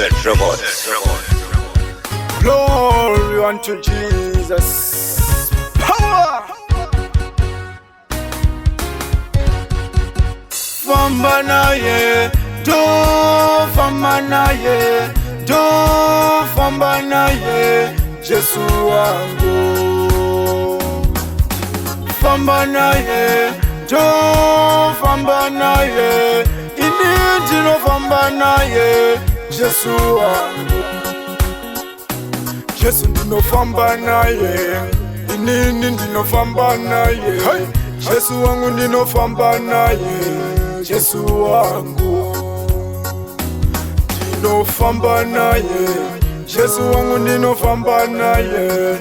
BZRecords. Glory unto Jesus. Power. Famba naye, famba naye, famba naye, Jesu wangu. Famba naye, famba naye, ndinofamba naye, Jesu wangu. Jesu ndinofamba naye, ndinofamba naye, Jesu wangu ndinofamba naye, Jesu wangu. Ndinofamba naye, Jesu wangu ndinofamba naye,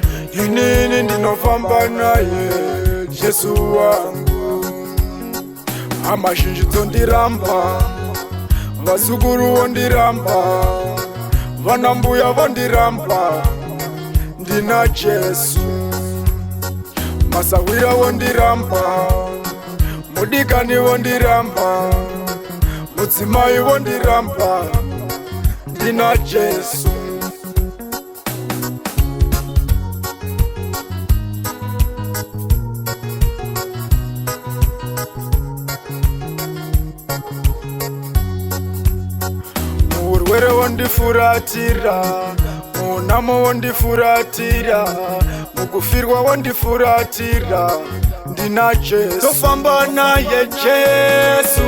ndinofamba naye, Jesu wangu. Amazhinji tondiramba, vasukuru vondiramba, vanambuya vondiramba, ndina Jesu. Masawira vondiramba, mudikani vondiramba, mudzimai vondiramba, ndina Jesu. Murwere vondifuratira, munamo vondifuratira, mukufirwa vondifuratira, ndina Jesu. Tofamba naye Jesu,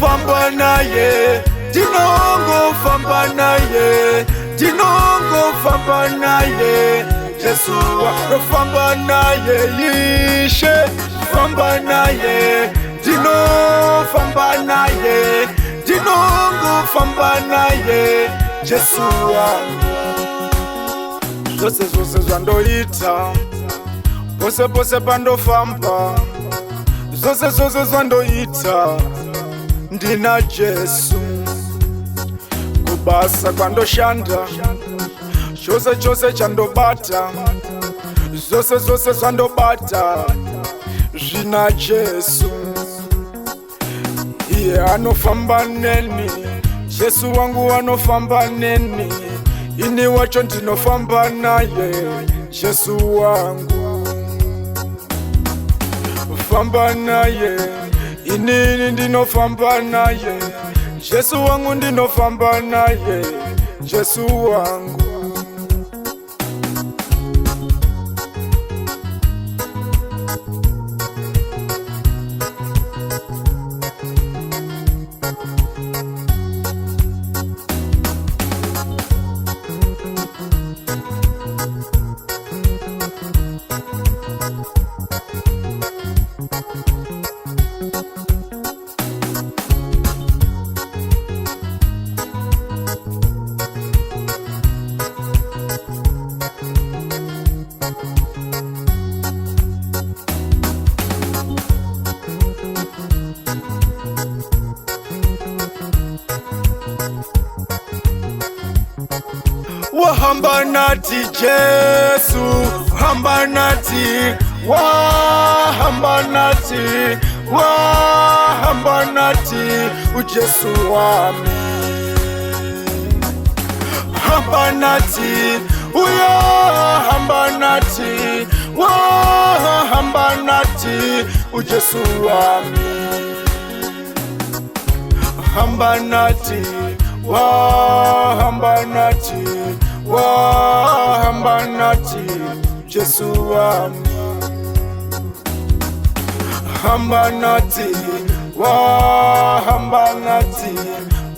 famba naye, ndinongofamba naye, ndinongofamba naye, Jesu. Tofamba naye Ishe, famba naye, ndinofamba naye, ndinongofamba naye, Jesu wangu. Zvose zvose zvandoita, pose pose pandofamba, zvose zvose zvandoita, ndina Jesu. Kubasa kwandoshanda, chose chose chandobata, zvose zvose zvandobata, zvina Jesu. Iye anofamba neni, Jesu wangu anofamba neni, ini wacho ndinofamba naye, Jesu wangu. Famba naye, ini ndinofamba naye, Jesu wangu ndinofamba naye, Jesu wangu. Wahamba nati Jesu, hamba nati, wahamba nati, wahamba nati, uJesu wami. Hamba nati, uya hamba nati, wahamba nati, uJesu wami. Hamba nati, wahamba nati, wahamba nati, Jesu wami. Hamba nati, wahamba nati,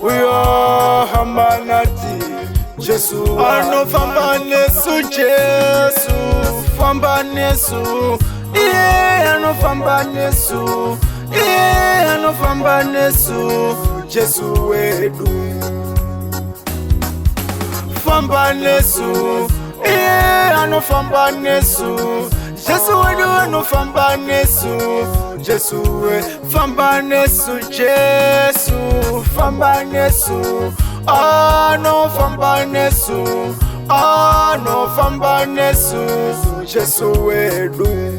uyahamba nati, Jesu wami. Anofamba nesu Jesu, famba nesu, iye anofamba nesu, iye anofamba nesu, Jesu wedu. Famba nesu, anofamba nesu, Jesu wedu anofamba nesu, Jesu we. Famba nesu Jesu, famba nesu, anofamba nesu, anofamba nesu, Jesu wedu.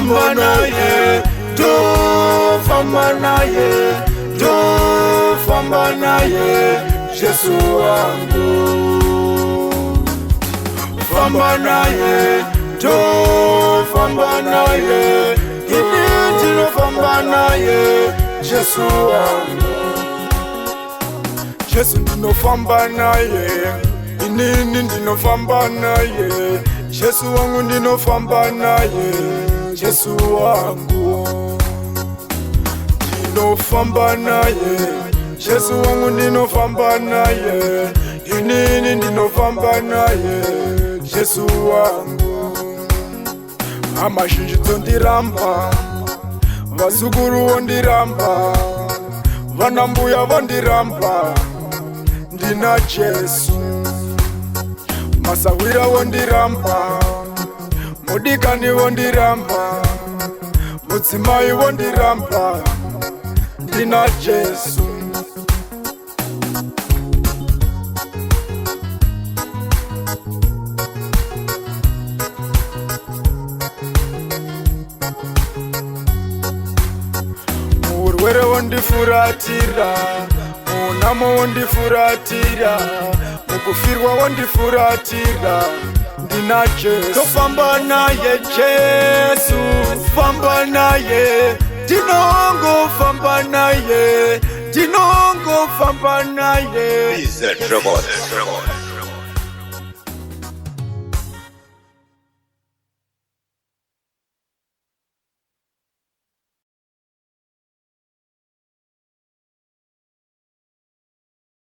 ndinofamba naye, ndofamba naye, ndofamba naye, Jesu wangu. Famba naye, ndofamba naye, ini ndinofamba naye, Jesu wangu. Jesu ndinofamba naye, inini ndinofamba naye, Jesu wangu ndinofamba naye, Jesu wangu. Ndinofamba naye, Jesu wangu ndinofamba naye, inini ndinofamba naye, Jesu wangu. Amazhinji tondiramba, vazukuru vondiramba, vanambuya vondiramba, ndina Jesu. Masawira vondiramba, mudikani vondiramba, mudzimai vondiramba, ndina Jesu. Murwere wondifuratira, munamo wondifuratira, mukufirwa wondifuratira, ndina Jesu. Ndofamba naye Jesu, famba naye, ndinongofamba naye, ndinongofamba naye. BZetRecords.